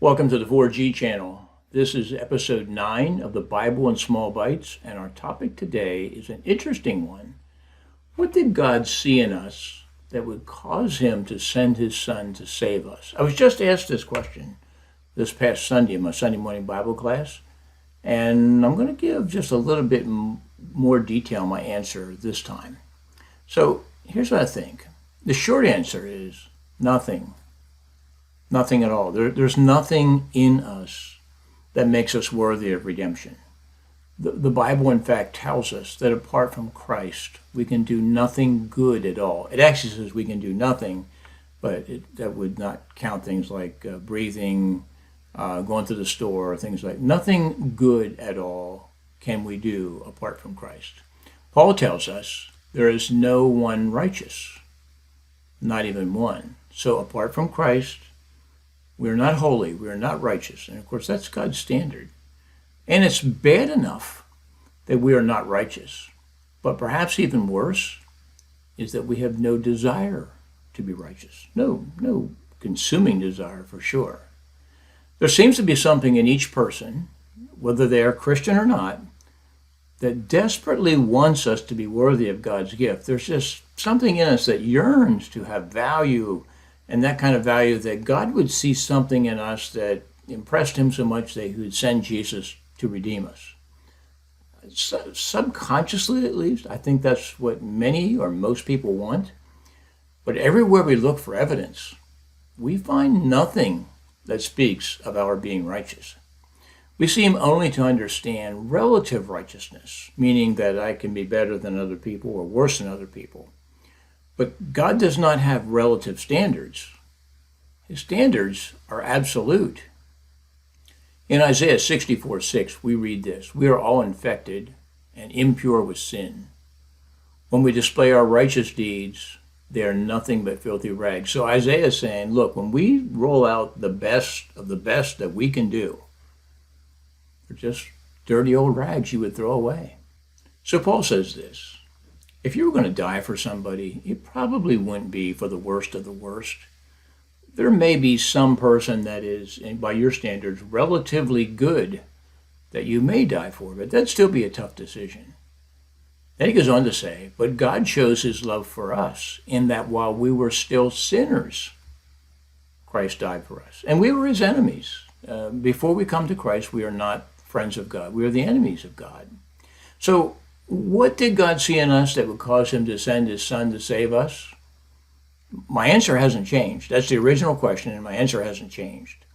Welcome to the 4G channel. This is episode 9 of the Bible in Small Bites, and our topic today is an interesting one. What did God see in us that would cause him to send his son to save us? I was just asked this question this past Sunday in my Sunday morning Bible class, and I'm going to give just a little bit more detail in my answer this time. So here's what I think. The short answer is nothing. Nothing at all. There's nothing in us that makes us worthy of redemption. The Bible, in fact, tells us that apart from Christ, we can do nothing good at all. It actually says we can do nothing, but that would not count things like breathing, going to the store, things like nothing good at all can we do apart from Christ. Paul tells us there is no one righteous, not even one. So apart from Christ, we are not holy, we are not righteous. And of course, that's God's standard. And it's bad enough that we are not righteous. But perhaps even worse is that we have no desire to be righteous. No consuming desire for sure. There seems to be something in each person, whether they are Christian or not, that desperately wants us to be worthy of God's gift. There's just something in us that yearns to have value, and that kind of value that God would see something in us that impressed him so much that he would send Jesus to redeem us. Subconsciously, at least, I think that's what many or most people want. But everywhere we look for evidence, we find nothing that speaks of our being righteous. We seem only to understand relative righteousness, meaning that I can be better than other people or worse than other people. But God does not have relative standards. His standards are absolute. In Isaiah 64:6, we read this: "We are all infected and impure with sin. When we display our righteous deeds, they are nothing but filthy rags." So Isaiah is saying, look, when we roll out the best of the best that we can do, they're just dirty old rags you would throw away. So Paul says this: if you were going to die for somebody, it probably wouldn't be for the worst of the worst. There may be some person that is, by your standards, relatively good that you may die for, but that'd still be a tough decision. Then he goes on to say, but God shows his love for us in that while we were still sinners, Christ died for us. And we were his enemies. Before we come to Christ, we are not friends of God. We are the enemies of God. So what did God see in us that would cause him to send his son to save us? My answer hasn't changed. That's the original question, and my answer hasn't changed.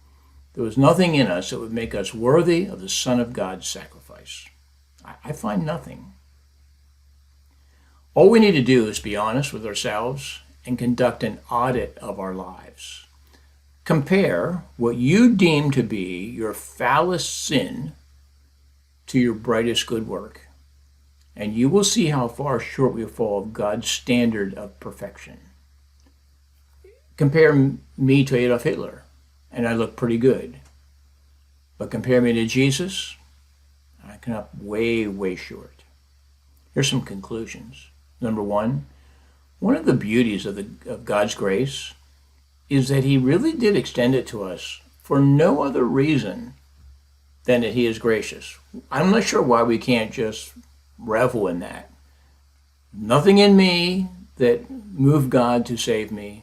There was nothing in us that would make us worthy of the Son of God's sacrifice. I find nothing. All we need to do is be honest with ourselves and conduct an audit of our lives. Compare what you deem to be your foulest sin to your brightest good work, and you will see how far short we fall of God's standard of perfection. Compare me to Adolf Hitler, and I look pretty good. But compare me to Jesus, I come up way, way short. Here's some conclusions. Number one of the beauties of God's grace is that he really did extend it to us for no other reason than that he is gracious. I'm not sure why we can't just revel in that. Nothing in me that moved God to save me.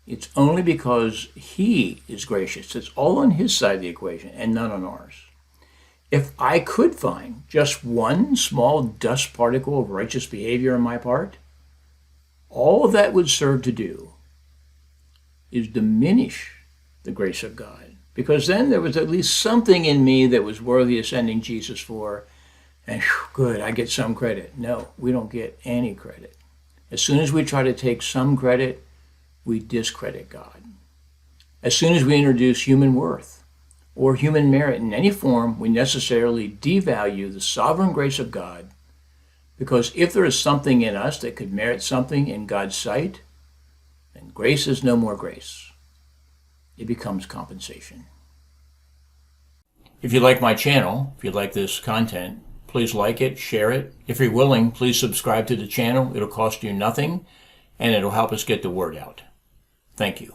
It's only because he is gracious. It's all on his side of the equation and none on ours. If I could find just one small dust particle of righteous behavior on my part, all that would serve to do is diminish the grace of God. Because then there was at least something in me that was worthy of sending Jesus for, and good, I get some credit. No, we don't get any credit. As soon as we try to take some credit, we discredit God. As soon as we introduce human worth or human merit in any form, we necessarily devalue the sovereign grace of God, because if there is something in us that could merit something in God's sight, then grace is no more grace. It becomes compensation. If you like my channel, if you like this content, please like it, share it. If you're willing, please subscribe to the channel. It'll cost you nothing, and it'll help us get the word out. Thank you.